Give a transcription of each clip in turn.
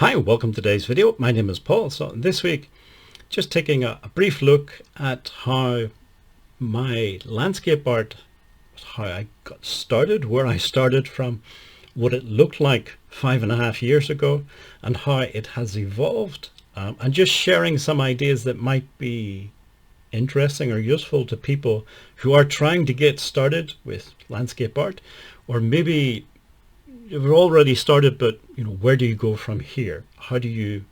Hi, welcome to today's video. My name is Paul. So this week, just taking a brief look at how my landscape art, how I got started, where I started from, what it looked like 5.5 years ago, and how it has evolved, and just sharing some ideas that might be interesting or useful to people who are trying to get started with landscape art, or maybe you've already started, but where do you go from here? How do you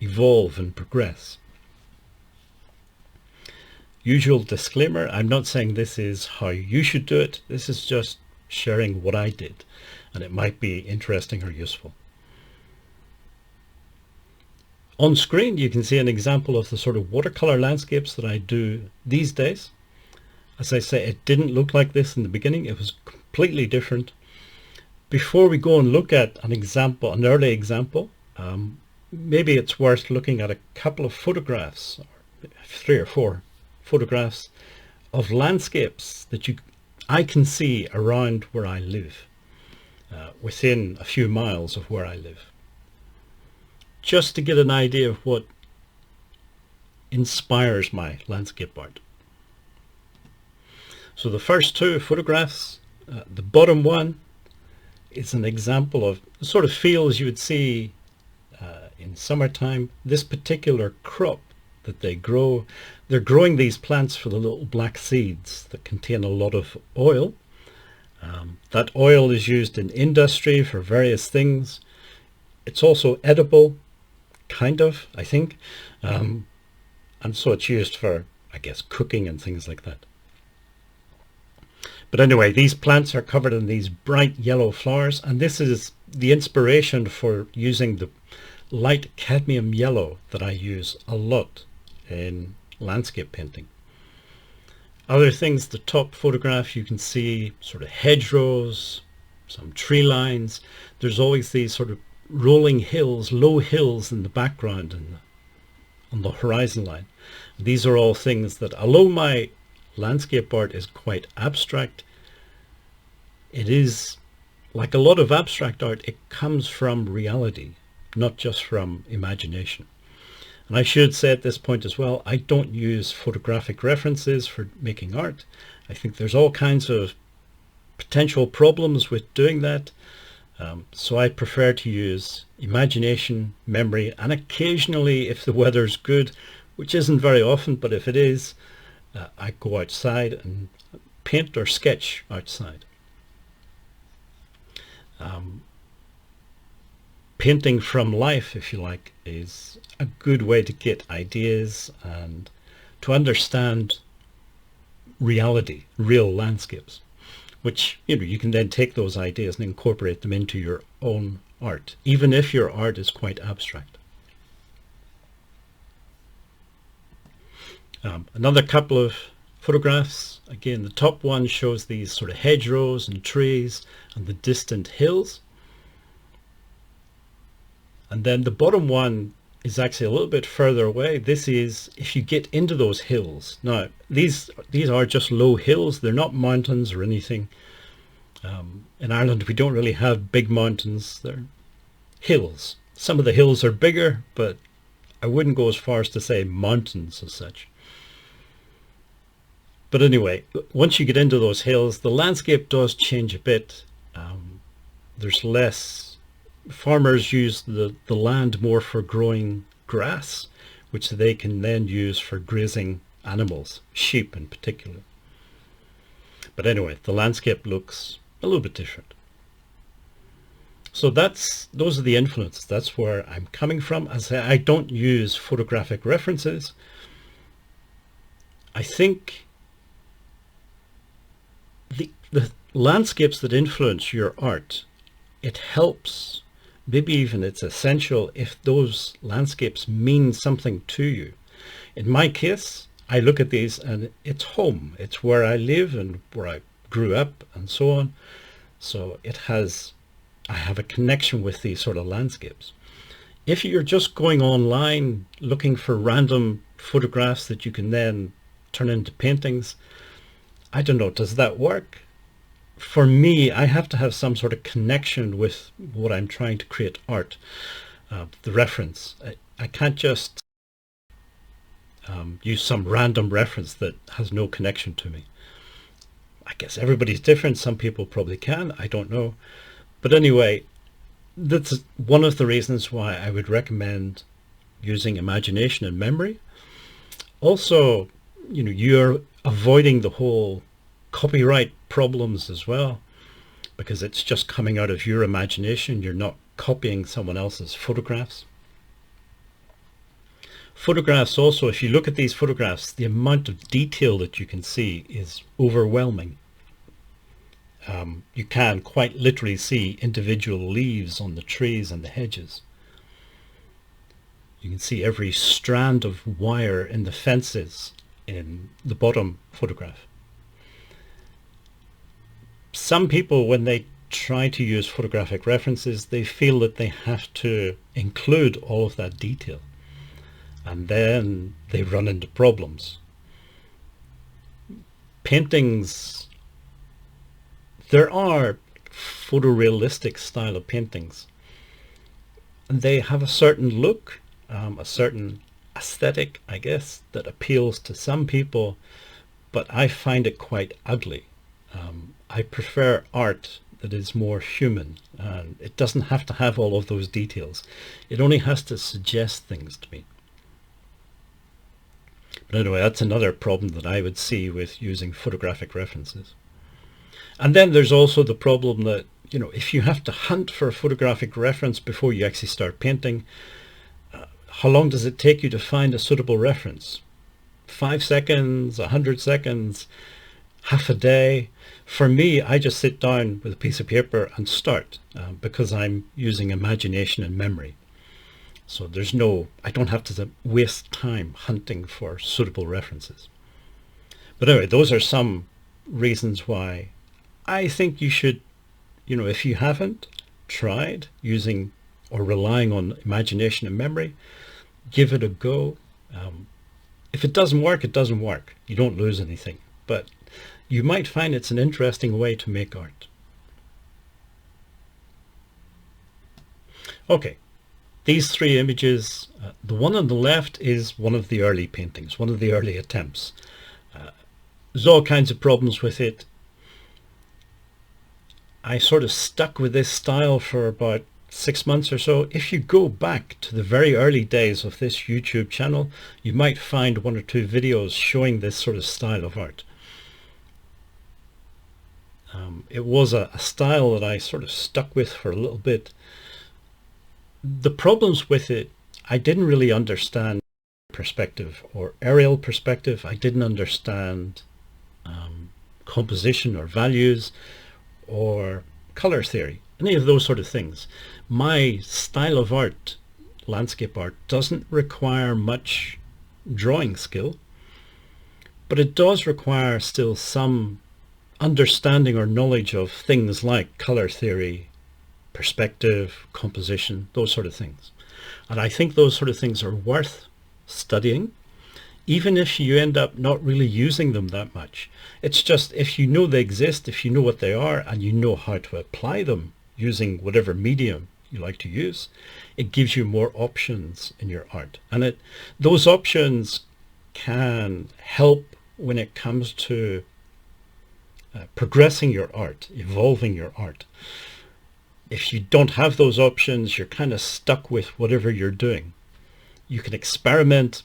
evolve and progress? Usual disclaimer, I'm not saying this is how you should do it. This is just sharing what I did, and it might be interesting or useful. On screen, you can see an example of the sort of watercolor landscapes that I do these days. As I say, it didn't look like this in the beginning. It was completely different. Before we go and look at an example, an early example, maybe it's worth looking at a couple of photographs, or 3 or 4 photographs of landscapes that I can see around where I live, within a few miles of where I live, just to get an idea of what inspires my landscape art. So the first 2 photographs, the bottom one, it's an example of the sort of fields you would see in summertime. This particular crop that they grow, they're growing these plants for the little black seeds that contain a lot of oil. That oil is used in industry for various things. It's also edible, kind of, I think. And so it's used for, I guess, cooking and things like that. But anyway, these plants are covered in these bright yellow flowers, and this is the inspiration for using the light cadmium yellow that I use a lot in landscape painting. Other things, the top photograph, you can see sort of hedgerows, some tree lines. There's always these sort of rolling hills, low hills in the background and on the horizon line. These are all things that, although my landscape art is quite abstract, it is, like a lot of abstract art, it comes from reality, not just from imagination. And I should say at this point as well, I don't use photographic references for making art. I think there's all kinds of potential problems with doing that. So I prefer to use imagination, memory, and occasionally, if the weather's good, which isn't very often, but if it is, I go outside and paint or sketch outside. Painting from life, if you like, is a good way to get ideas and to understand reality, real landscapes, which you can then take those ideas and incorporate them into your own art, even if your art is quite abstract. Another couple of photographs. Again, the top one shows these sort of hedgerows and trees and the distant hills. And then the bottom one is actually a little bit further away. This is if you get into those hills. Now, these are just low hills. They're not mountains or anything. In Ireland, we don't really have big mountains. They're hills. Some of the hills are bigger, but I wouldn't go as far as to say mountains as such. But anyway, once you get into those hills, the landscape does change a bit. There's less. Farmers use the land more for growing grass, which they can then use for grazing animals, sheep in particular. But anyway, the landscape looks a little bit different. So those are the influences. That's where I'm coming from. As I don't use photographic references. I think the landscapes that influence your art, it helps, maybe even it's essential, if those landscapes mean something to you. In my case, I look at these and it's home. It's where I live and where I grew up and so on. So I have a connection with these sort of landscapes. If you're just going online looking for random photographs that you can then turn into paintings, I don't know, does that work? For me, I have to have some sort of connection with what I'm trying to create art. the reference. I can't just use some random reference that has no connection to me. I guess everybody's different. Some people probably can. I don't know. But anyway, that's one of the reasons why I would recommend using imagination and memory. Also, you're avoiding the whole copyright problems as well, because it's just coming out of your imagination. You're not copying someone else's photographs. Photographs also, if you look at these photographs, the amount of detail that you can see is overwhelming. You can quite literally see individual leaves on the trees and the hedges. You can see every strand of wire in the fences in the bottom photograph. Some people, when they try to use photographic references, they feel that they have to include all of that detail, and then they run into problems. Paintings, there are photorealistic style of paintings, and they have a certain look, a certain aesthetic, I guess, that appeals to some people, but I find it quite ugly. I prefer art that is more human, and it doesn't have to have all of those details. It only has to suggest things to me. But anyway, that's another problem that I would see with using photographic references. And then there's also the problem that, if you have to hunt for a photographic reference before you actually start painting, how long does it take you to find a suitable reference? 5 seconds, 100 seconds, half a day? For me, I just sit down with a piece of paper and start, because I'm using imagination and memory. So I don't have to waste time hunting for suitable references. But anyway, those are some reasons why I think you should, if you haven't tried using or relying on imagination and memory, give it a go. If it doesn't work, it doesn't work. You don't lose anything. But you might find it's an interesting way to make art. Okay, these 3 images, the one on the left is one of the early paintings, one of the early attempts. There's all kinds of problems with it. I sort of stuck with this style for about 6 months or so. If you go back to the very early days of this YouTube channel, you might find 1 or 2 videos showing this sort of style of art. It was a style that I sort of stuck with for a little bit. The problems with it, I didn't really understand perspective or aerial perspective. I didn't understand composition or values or color theory, any of those sort of things. My style of art, landscape art, doesn't require much drawing skill, but it does require still some understanding or knowledge of things like color theory, perspective, composition, those sort of things. And I think those sort of things are worth studying, even if you end up not really using them that much. It's just, if you know they exist, if you know what they are, and you know how to apply them using whatever medium you like to use, it gives you more options in your art. And those options can help when it comes to progressing your art, evolving your art. If you don't have those options, you're kind of stuck with whatever you're doing. You can experiment,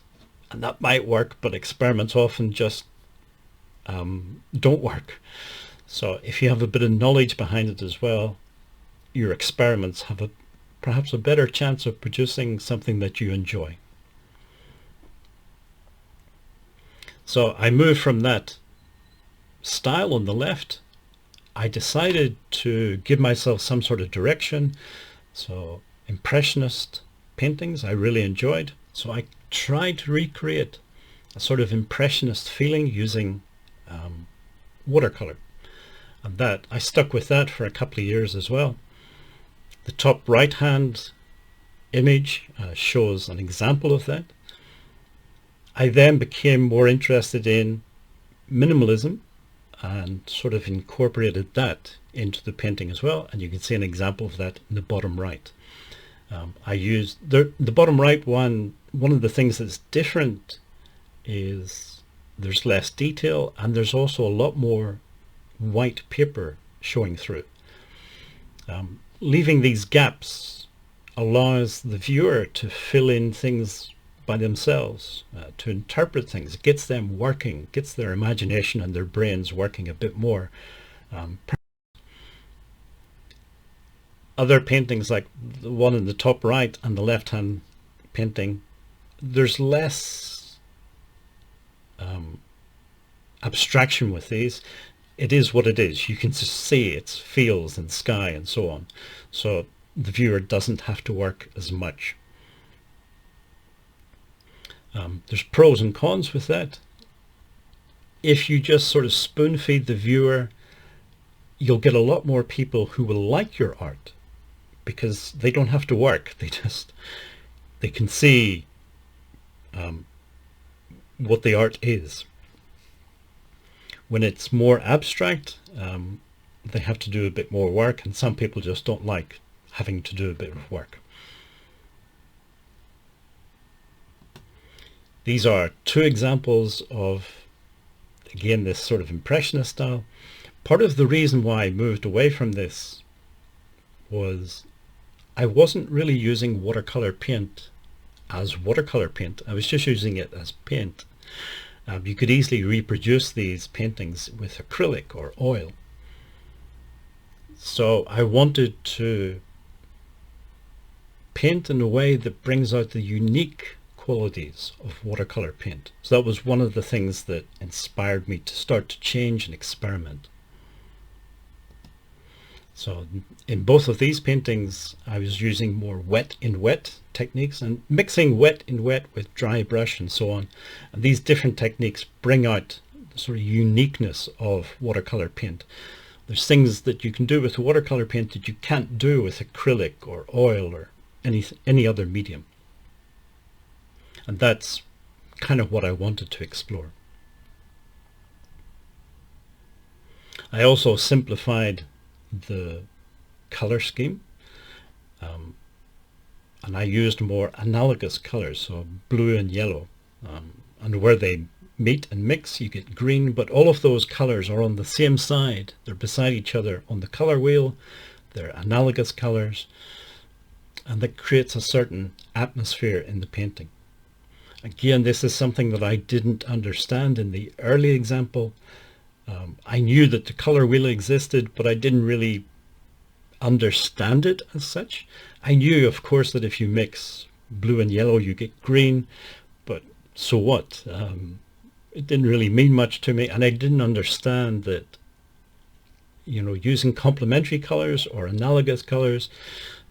and that might work, but experiments often just don't work. So if you have a bit of knowledge behind it as well, your experiments have perhaps a better chance of producing something that you enjoy. So I moved from that style on the left. I decided to give myself some sort of direction. So impressionist paintings I really enjoyed. So I tried to recreate a sort of impressionist feeling using watercolor. And that I stuck with that for a couple of years as well. The top right hand image shows an example of that. I then became more interested in minimalism and sort of incorporated that into the painting as well, and you can see an example of that in the bottom right. I use the bottom right one. One of the things that's different is there's less detail, and there's also a lot more white paper showing through. Leaving these gaps allows the viewer to fill in things by themselves, to interpret things. It gets them working, gets their imagination and their brains working a bit more. Other paintings, like the one in the top right and the left hand painting, there's less abstraction with these. It is what it is. You can just see its fields and sky and so on. So the viewer doesn't have to work as much. There's pros and cons with that. If you just sort of spoon feed the viewer, you'll get a lot more people who will like your art because they don't have to work. They can see what the art is. When it's more abstract, they have to do a bit more work, and some people just don't like having to do a bit of work. These are two examples of, again, this sort of impressionist style. Part of the reason why I moved away from this was I wasn't really using watercolor paint as watercolor paint. I was just using it as paint. You could easily reproduce these paintings with acrylic or oil. So I wanted to paint in a way that brings out the unique qualities of watercolor paint. So that was one of the things that inspired me to start to change and experiment. So in both of these paintings, I was using more wet in wet techniques and mixing wet in wet with dry brush and so on. And these different techniques bring out the sort of uniqueness of watercolor paint. There's things that you can do with watercolor paint that you can't do with acrylic or oil or any other medium. And that's kind of what I wanted to explore. I also simplified the color scheme, and I used more analogous colors, so blue and yellow, and where they meet and mix you get green, but all of those colors are on the same side. They're beside each other on the color wheel. They're analogous colors, and that creates a certain atmosphere in the painting. Again, this is something that I didn't understand in the early example. I knew that the color wheel existed, but I didn't really understand it as such. I knew, of course, that if you mix blue and yellow, you get green, but so what? It didn't really mean much to me, and I didn't understand that, using complementary colors or analogous colors,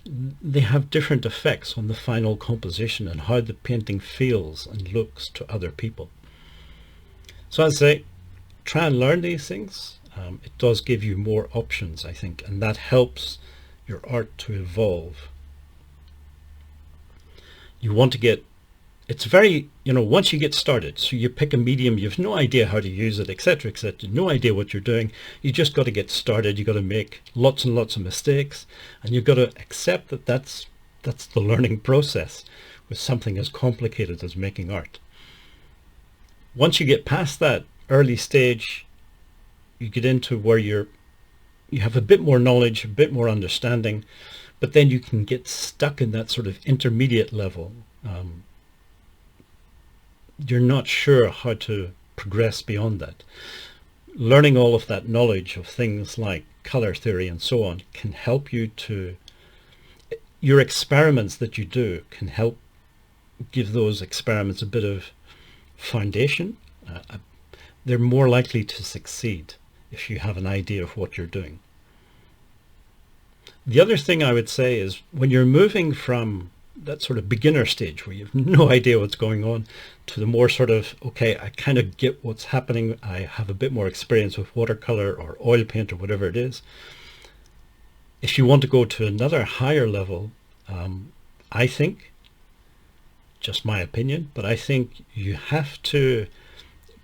they have different effects on the final composition and how the painting feels and looks to other people. So I'd say try and learn these things. It does give you more options, I think, and that helps your art to evolve. You want to get, it's very, once you get started, so you pick a medium, you have no idea how to use it, etc., no idea what you're doing. You just got to get started. You got to make lots and lots of mistakes, and you've got to accept that that's the learning process with something as complicated as making art. Once you get past that early stage, you get into where you have a bit more knowledge, a bit more understanding, but then you can get stuck in that sort of intermediate level. You're not sure how to progress beyond that. Learning all of that knowledge of things like color theory and so on can help you to, your experiments that you do can help give those experiments a bit of foundation. They're more likely to succeed if you have an idea of what you're doing. The other thing I would say is when you're moving from that sort of beginner stage where you have no idea what's going on to the more sort of, okay, I kind of get what's happening. I have a bit more experience with watercolor or oil paint or whatever it is. If you want to go to another higher level, I think, just my opinion, but I think you have to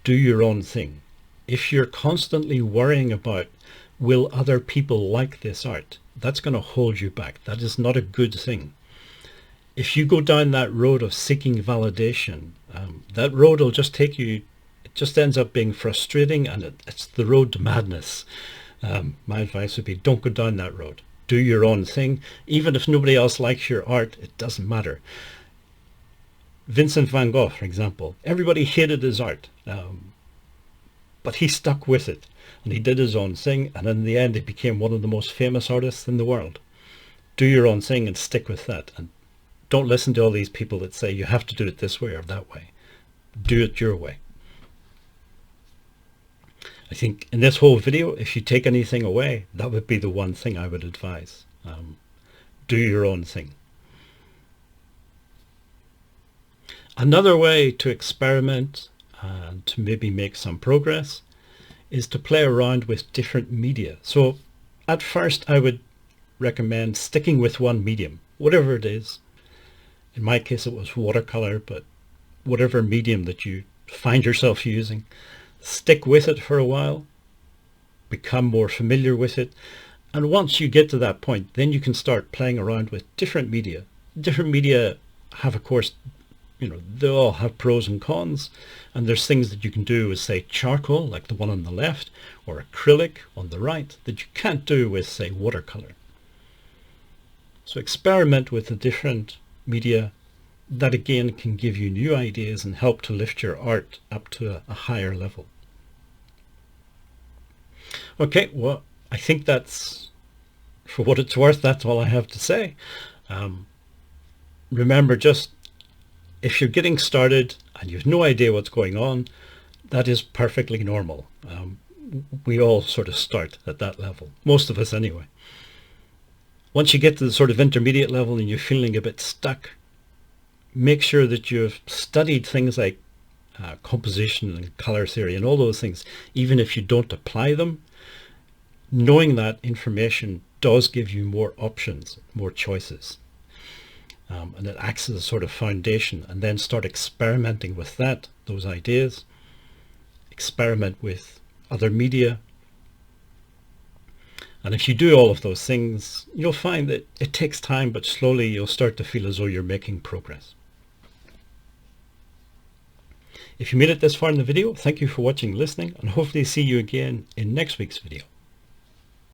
do your own thing. If you're constantly worrying about, will other people like this art, that's going to hold you back. That is not a good thing. if you go down that road of seeking validation, that road will just take you, it just ends up being frustrating, and it's the road to madness. My advice would be, don't go down that road. Do your own thing. Even if nobody else likes your art, it doesn't matter. Vincent van Gogh, for example, everybody hated his art, but he stuck with it, and he did his own thing, and in the end he became one of the most famous artists in the world. Do your own thing and stick with that, and don't listen to all these people that say you have to do it this way or that way. Do it your way. I think in this whole video, if you take anything away, that would be the one thing I would advise. Do your own thing. Another way to experiment and to maybe make some progress is to play around with different media. So at first I would recommend sticking with one medium, whatever it is. In my case it was watercolor, but whatever medium that you find yourself using, stick with it for a while, become more familiar with it, and once you get to that point, then you can start playing around with different media. Different media have, of course, they all have pros and cons, and there's things that you can do with, say, charcoal, like the one on the left, or acrylic on the right, that you can't do with, say, watercolor. So experiment with the different media. That again can give you new ideas and help to lift your art up to a higher level. Okay, well, I think that's, for what it's worth, that's all I have to say. Remember, just if you're getting started and you've no idea what's going on, that is perfectly normal. We all sort of start at that level, most of us anyway. Once you get to the sort of intermediate level and you're feeling a bit stuck, make sure that you've studied things like composition and color theory and all those things. Even if you don't apply them, knowing that information does give you more options, more choices. And it acts as a sort of foundation, and then start experimenting with that, those ideas. Experiment with other media. And if you do all of those things, you'll find that it takes time, but slowly you'll start to feel as though you're making progress. If you made it this far in the video, thank you for watching, listening, and hopefully see you again in next week's video.